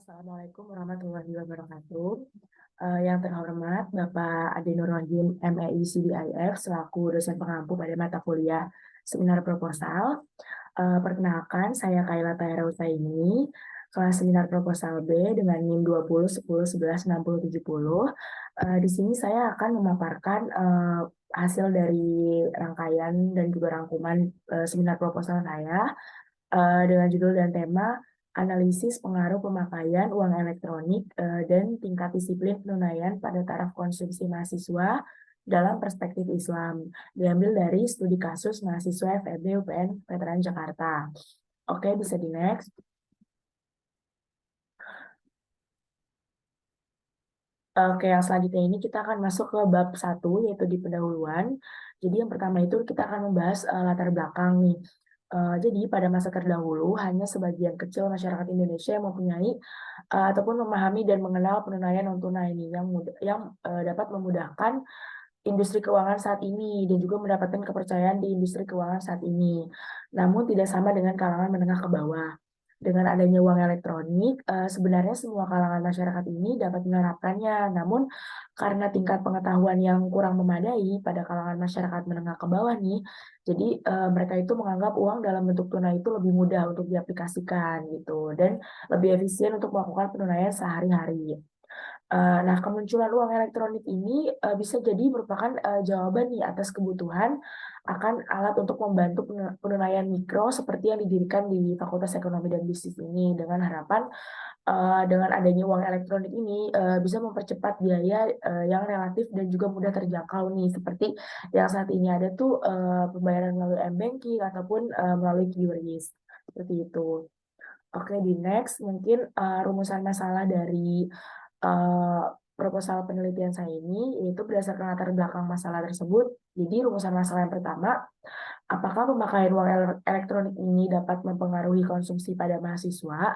Assalamualaikum warahmatullahi wabarakatuh. Yang terhormat Bapak Ade Nurwajin MEI CDIF selaku dosen pengampu pada mata kuliah seminar proposal. Perkenalkan, saya Kaila Tahira Utaini, kelas seminar proposal B dengan NIM 20 10 11 60 70. Di sini saya akan memaparkan hasil dari rangkaian dan juga rangkuman seminar proposal saya dengan judul dan tema analisis pengaruh pemakaian uang elektronik dan tingkat disiplin penunaian pada taraf konsumsi mahasiswa dalam perspektif Islam, diambil dari studi kasus mahasiswa FEB UPN Veteran Jakarta. Oke, bisa di next. Oke, yang selanjutnya ini kita akan masuk ke bab 1, yaitu di pendahuluan. Jadi yang pertama itu kita akan membahas latar belakang nih. Jadi pada masa terdahulu hanya sebagian kecil masyarakat Indonesia yang mempunyai ataupun memahami dan mengenal penunaian non tunai ini yang dapat memudahkan industri keuangan saat ini dan juga mendapatkan kepercayaan di industri keuangan saat ini. Namun tidak sama dengan kalangan menengah ke bawah. Dengan adanya uang elektronik, sebenarnya semua kalangan masyarakat ini dapat menerapkannya. Namun karena tingkat pengetahuan yang kurang memadai pada kalangan masyarakat menengah ke bawah nih, jadi mereka itu menganggap uang dalam bentuk tunai itu lebih mudah untuk diaplikasikan gitu dan lebih efisien untuk melakukan penunaian sehari-hari. Nah, kemunculan uang elektronik ini bisa jadi merupakan jawaban nih atas kebutuhan akan alat untuk membantu penunaian mikro seperti yang didirikan di Fakultas Ekonomi dan Bisnis ini dengan harapan dengan adanya uang elektronik ini bisa mempercepat biaya yang relatif dan juga mudah terjangkau nih seperti yang saat ini ada tuh pembayaran melalui m-banking ataupun melalui QRIS seperti itu. Oke, di next mungkin rumusan masalah dari uh, proposal penelitian saya ini yaitu berdasarkan latar belakang masalah tersebut. Jadi rumusan masalah yang pertama, apakah pemakaian uang elektronik ini dapat mempengaruhi konsumsi pada mahasiswa?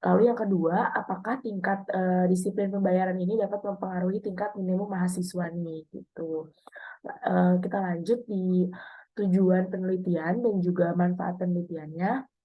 Lalu yang kedua, apakah tingkat disiplin pembayaran ini dapat mempengaruhi tingkat minimum mahasiswa nih gitu. Kita lanjut di tujuan penelitian dan juga manfaat penelitiannya.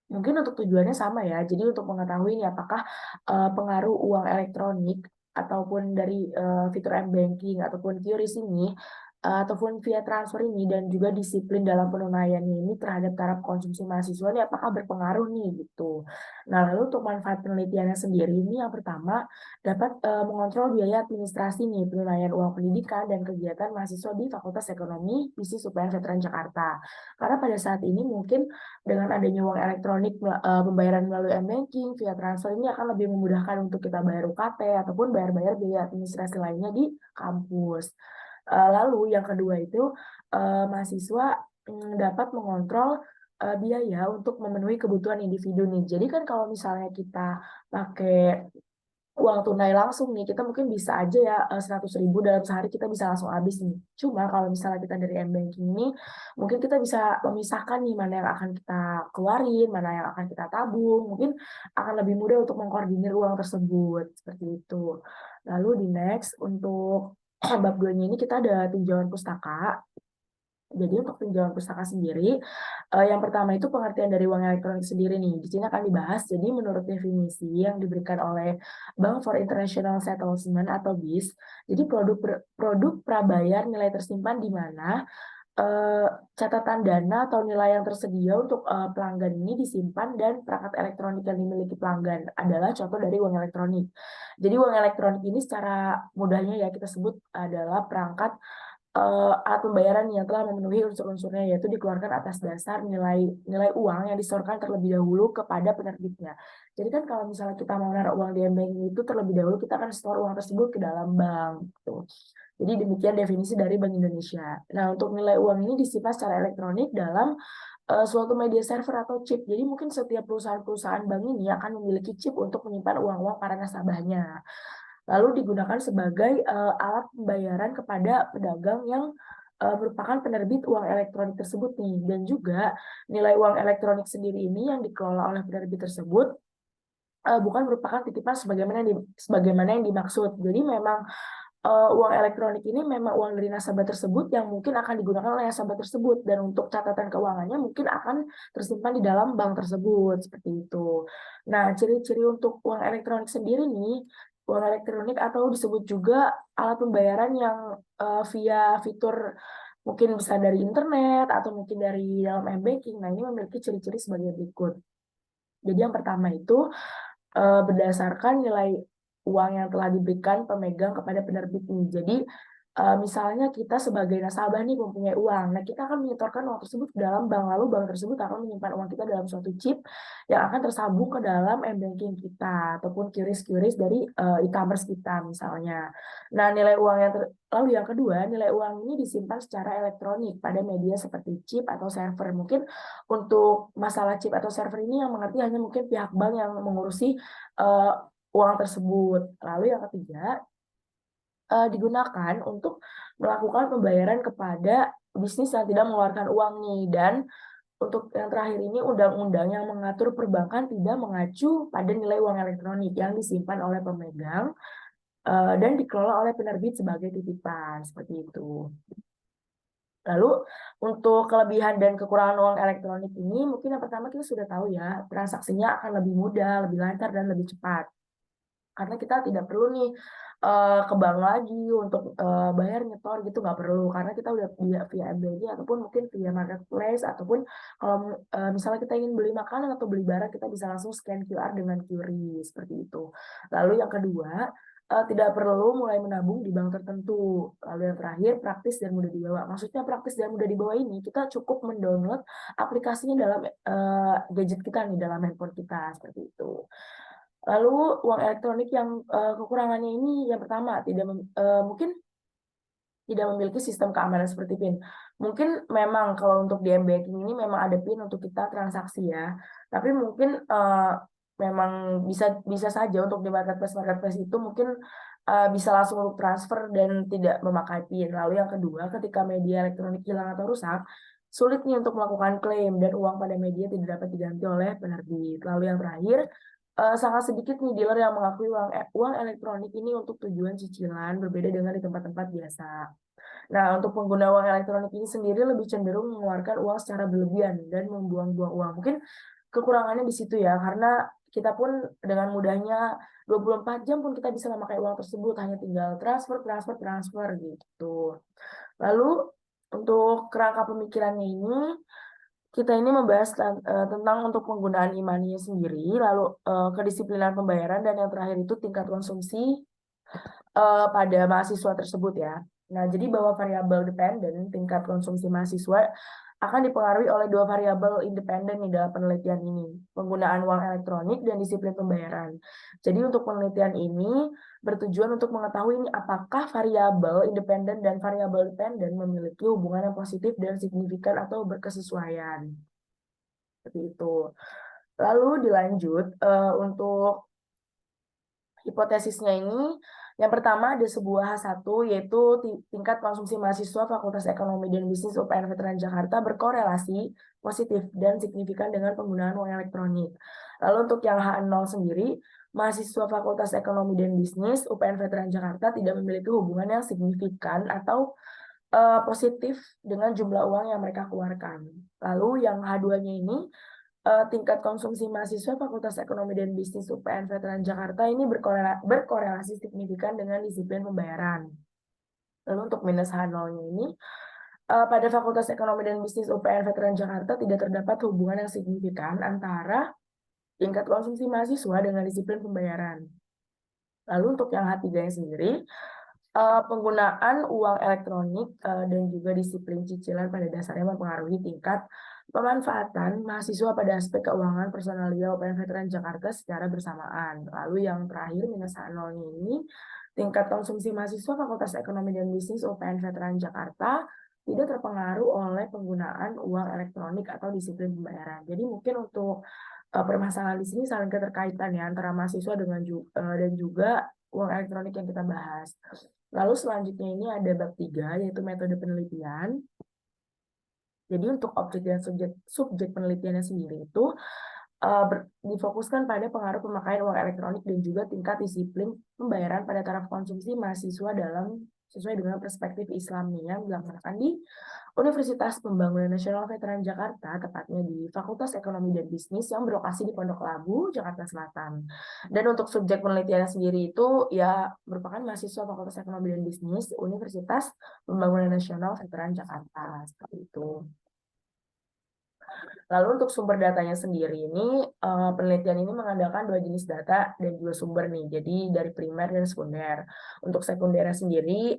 Mungkin untuk tujuannya sama ya. Jadi untuk mengetahui ini apakah pengaruh uang elektronik ataupun dari fitur m-banking ataupun QRIS ini ataupun via transfer ini dan juga disiplin dalam penunaiannya ini terhadap taraf konsumsi mahasiswa ini apakah berpengaruh nih gitu. Nah, lalu untuk manfaat penelitiannya sendiri ini yang pertama dapat mengontrol biaya administrasi nih penunaian uang pendidikan dan kegiatan mahasiswa di Fakultas Ekonomi Bisnis UPN Veteran Jakarta. Karena pada saat ini mungkin dengan adanya uang elektronik, pembayaran melalui m-banking, via transfer ini akan lebih memudahkan untuk kita bayar UKT ataupun bayar-bayar biaya administrasi lainnya di kampus. Lalu yang kedua itu mahasiswa dapat mengontrol biaya untuk memenuhi kebutuhan individu nih. Jadi kan kalau misalnya kita pakai uang tunai langsung nih, kita mungkin bisa aja ya 100.000 dalam sehari kita bisa langsung habis nih. Cuma kalau misalnya kita dari m-banking ini, mungkin kita bisa memisahkan nih mana yang akan kita keluarin, mana yang akan kita tabung, mungkin akan lebih mudah untuk mengkoordinir uang tersebut, seperti itu. Lalu di next, untuk bab 2-nya ini kita ada tinjauan pustaka. Jadi untuk tinjauan pustaka sendiri, yang pertama itu pengertian dari uang elektronik sendiri nih. Di sini akan dibahas. Jadi menurut definisi yang diberikan oleh Bank for International Settlement atau BIS, jadi produk prabayar nilai tersimpan di mana eh, catatan dana atau nilai yang tersedia untuk pelanggan ini disimpan dan perangkat elektronik yang dimiliki pelanggan adalah contoh dari uang elektronik. Jadi uang elektronik ini secara mudahnya ya kita sebut adalah perangkat alat pembayaran yang telah memenuhi unsur-unsurnya yaitu dikeluarkan atas dasar nilai nilai uang yang disetorkan terlebih dahulu kepada penerbitnya. Jadi kan kalau misalnya kita mau menaruh uang di m-banking itu terlebih dahulu kita akan store uang tersebut ke dalam bank. Gitu. Jadi demikian definisi dari Bank Indonesia. Nah untuk nilai uang ini disimpan secara elektronik dalam suatu media server atau chip. Jadi mungkin setiap perusahaan-perusahaan bank ini akan memiliki chip untuk menyimpan uang-uang para nasabahnya lalu digunakan sebagai alat pembayaran kepada pedagang yang merupakan penerbit uang elektronik tersebut nih dan juga nilai uang elektronik sendiri ini yang dikelola oleh penerbit tersebut bukan merupakan titipan sebagaimana yang dimaksud. Jadi memang uang elektronik ini memang uang dari nasabah tersebut yang mungkin akan digunakan oleh nasabah tersebut, dan untuk catatan keuangannya mungkin akan tersimpan di dalam bank tersebut, seperti itu. Nah, ciri-ciri untuk uang elektronik sendiri nih, uang elektronik atau disebut juga alat pembayaran yang via fitur mungkin bisa dari internet atau mungkin dari dalam m-banking. Nah, ini memiliki ciri-ciri sebagai berikut. Jadi yang pertama itu berdasarkan nilai uang yang telah diberikan pemegang kepada penerbit nih. Jadi misalnya kita sebagai nasabah nih mempunyai uang, nah kita akan menyetorkan uang tersebut ke dalam bank, lalu bank tersebut akan menyimpan uang kita dalam suatu chip yang akan tersambung ke dalam m-banking kita ataupun QRIS dari e-commerce kita misalnya. Nah, lalu yang kedua, nilai uang ini disimpan secara elektronik pada media seperti chip atau server. Mungkin untuk masalah chip atau server ini yang mengerti hanya mungkin pihak bank yang mengurusi uh, uang tersebut. Lalu yang ketiga, digunakan untuk melakukan pembayaran kepada bisnis yang tidak mengeluarkan uang nih. Dan untuk yang terakhir ini, undang-undang yang mengatur perbankan tidak mengacu pada nilai uang elektronik yang disimpan oleh pemegang dan dikelola oleh penerbit sebagai titipan, seperti itu. Lalu untuk kelebihan dan kekurangan uang elektronik ini, mungkin yang pertama kita sudah tahu ya, transaksinya akan lebih mudah, lebih lancar, dan lebih cepat. Karena kita tidak perlu nih ke bank lagi untuk bayar nyetor gitu, nggak perlu. Karena kita udah via m-banking ataupun mungkin via marketplace, ataupun kalau misalnya kita ingin beli makanan atau beli barang, kita bisa langsung scan QR dengan QRIS, seperti itu. Lalu yang kedua, tidak perlu mulai menabung di bank tertentu. Lalu yang terakhir, praktis dan mudah dibawa. Maksudnya praktis dan mudah dibawa ini, kita cukup mendownload aplikasinya dalam gadget kita nih, dalam handphone kita, seperti itu. Lalu uang elektronik yang kekurangannya ini yang pertama, mungkin tidak memiliki sistem keamanan seperti PIN. Mungkin memang kalau untuk di m-banking ini memang ada PIN untuk kita transaksi ya. Tapi mungkin memang bisa saja untuk di marketplace itu mungkin bisa langsung untuk transfer dan tidak memakai PIN. Lalu yang kedua, ketika media elektronik hilang atau rusak, sulit nih untuk melakukan klaim dan uang pada media tidak dapat diganti oleh penerbit. Lalu yang terakhir, sangat sedikit nih dealer yang mengakui uang elektronik ini untuk tujuan cicilan, berbeda dengan di tempat-tempat biasa. Nah, untuk pengguna uang elektronik ini sendiri lebih cenderung mengeluarkan uang secara berlebihan dan membuang-buang uang. Mungkin kekurangannya di situ ya, karena kita pun dengan mudahnya 24 jam pun kita bisa memakai uang tersebut, hanya tinggal transfer gitu. Lalu untuk kerangka pemikirannya ini, kita ini membahas tentang untuk penggunaan e-money sendiri, lalu kedisiplinan pembayaran, dan yang terakhir itu tingkat konsumsi pada mahasiswa tersebut ya. Nah, jadi bahwa variabel dependen tingkat konsumsi mahasiswa akan dipengaruhi oleh dua variabel independen nih dalam penelitian ini, penggunaan uang elektronik dan disiplin pembayaran. Jadi untuk penelitian ini bertujuan untuk mengetahui ini apakah variabel independen dan variabel dependen memiliki hubungan yang positif dan signifikan atau berkesesuaian. Seperti itu. Lalu dilanjut untuk hipotesisnya ini, yang pertama ada sebuah H1, yaitu tingkat konsumsi mahasiswa Fakultas Ekonomi dan Bisnis UPN Veteran Jakarta berkorelasi positif dan signifikan dengan penggunaan uang elektronik. Lalu untuk yang H0 sendiri, mahasiswa Fakultas Ekonomi dan Bisnis UPN Veteran Jakarta tidak memiliki hubungan yang signifikan atau positif dengan jumlah uang yang mereka keluarkan. Lalu yang H2-nya ini, tingkat konsumsi mahasiswa Fakultas Ekonomi dan Bisnis UPN Veteran Jakarta ini berkorelasi signifikan dengan disiplin pembayaran. Lalu untuk minus H0-nya ini, pada Fakultas Ekonomi dan Bisnis UPN Veteran Jakarta tidak terdapat hubungan yang signifikan antara tingkat konsumsi mahasiswa dengan disiplin pembayaran. Lalu untuk yang H3-nya sendiri, penggunaan uang elektronik dan juga disiplin cicilan pada dasarnya mempengaruhi tingkat pemanfaatan mahasiswa pada aspek keuangan personalia UPN Veteran Jakarta secara bersamaan. Lalu yang terakhir, minus H0 ini, tingkat konsumsi mahasiswa Fakultas Ekonomi dan Bisnis UPN Veteran Jakarta tidak terpengaruh oleh penggunaan uang elektronik atau disiplin pembayaran. Jadi mungkin untuk permasalahan di sini saling keterkaitan ya antara mahasiswa dan juga uang elektronik yang kita bahas. Lalu selanjutnya ini ada bab 3, yaitu metode penelitian. Jadi untuk objek dan subjek penelitiannya sendiri itu difokuskan pada pengaruh pemakaian uang elektronik dan juga tingkat disiplin pembayaran pada taraf konsumsi mahasiswa sesuai dengan perspektif Islam nih yang dilaksanakan di Universitas Pembangunan Nasional Veteran Jakarta, tepatnya di Fakultas Ekonomi dan Bisnis yang berlokasi di Pondok Labu, Jakarta Selatan. Dan untuk subjek penelitian sendiri itu ya merupakan mahasiswa Fakultas Ekonomi dan Bisnis Universitas Pembangunan Nasional Veteran Jakarta, seperti itu. Lalu untuk sumber datanya sendiri ini, penelitian ini mengandalkan dua jenis data dan juga sumber nih, jadi dari primer dan sekunder. Untuk sekundernya sendiri,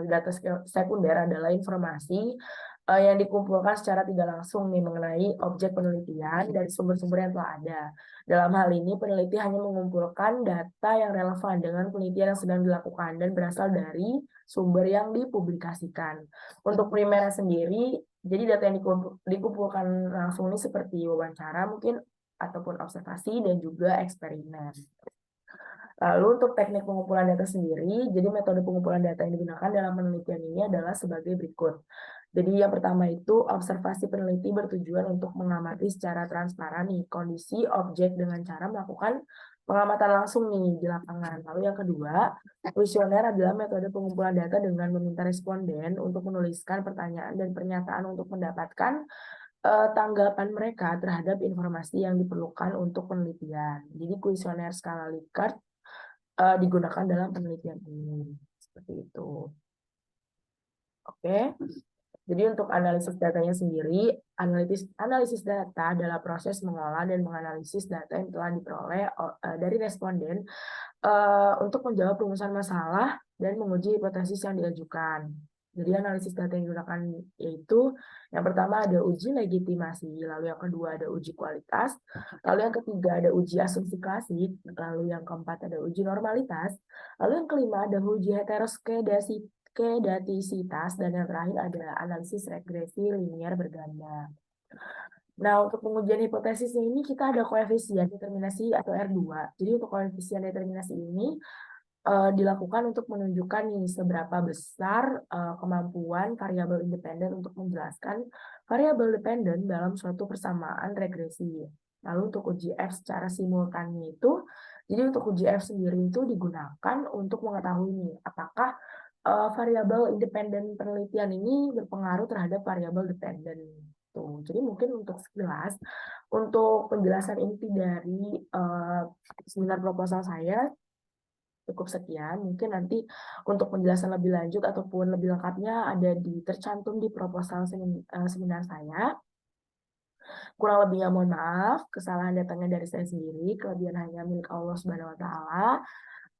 data sekunder adalah informasi yang dikumpulkan secara tidak langsung nih mengenai objek penelitian dari sumber-sumber yang telah ada. Dalam hal ini, peneliti hanya mengumpulkan data yang relevan dengan penelitian yang sedang dilakukan dan berasal dari sumber yang dipublikasikan. Untuk primernya sendiri, jadi data yang dikumpulkan langsung ini seperti wawancara mungkin ataupun observasi dan juga eksperimen. Lalu untuk teknik pengumpulan data sendiri, jadi metode pengumpulan data yang digunakan dalam penelitian ini adalah sebagai berikut. Jadi yang pertama itu observasi peneliti bertujuan untuk mengamati secara transparan nih kondisi objek dengan cara melakukan pengamatan langsung nih di lapangan. Lalu yang kedua, kuesioner adalah metode pengumpulan data dengan meminta responden untuk menuliskan pertanyaan dan pernyataan untuk mendapatkan tanggapan mereka terhadap informasi yang diperlukan untuk penelitian. Jadi kuesioner skala Likert digunakan dalam penelitian ini. Seperti itu. Oke. Jadi untuk analisis datanya sendiri, analisis data adalah proses mengolah dan menganalisis data yang telah diperoleh dari responden untuk menjawab rumusan masalah dan menguji hipotesis yang diajukan. Jadi analisis data yang digunakan yaitu yang pertama ada uji legitimasi, lalu yang kedua ada uji kualitas, lalu yang ketiga ada uji asumsi klasik, lalu yang keempat ada uji normalitas, lalu yang kelima ada uji heteroskedasitasitas, dan yang terakhir ada analisis regresi linier berganda. Nah, untuk pengujian hipotesisnya ini kita ada koefisien determinasi atau R2. Jadi untuk koefisien determinasi ini dilakukan untuk menunjukkan nih seberapa besar kemampuan variabel independen untuk menjelaskan variabel dependen dalam suatu persamaan regresi. Lalu untuk uji F secara simultannya itu, jadi untuk uji F sendiri itu digunakan untuk mengetahui nih apakah variabel independen penelitian ini berpengaruh terhadap variabel dependen. Tuh. Jadi mungkin untuk sekilas, untuk penjelasan inti dari seminar proposal saya, cukup sekian. Mungkin nanti untuk penjelasan lebih lanjut ataupun lebih lengkapnya ada tercantum di proposal seminar saya. Kurang lebihnya mohon maaf, kesalahan datangnya dari saya sendiri, kelebihan hanya milik Allah Subhanahu wa taala.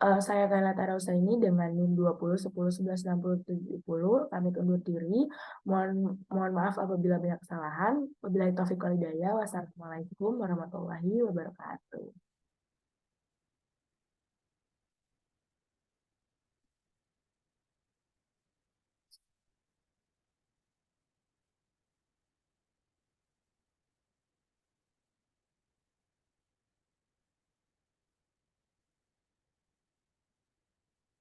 Saya Kayla Tarahusaini dengan NIM 20 10 11 60 70 pamit undur diri. Mohon maaf apabila banyak kesalahan. Wabillahi taufiq wal hidayah. Wassalamualaikum warahmatullahi wabarakatuh.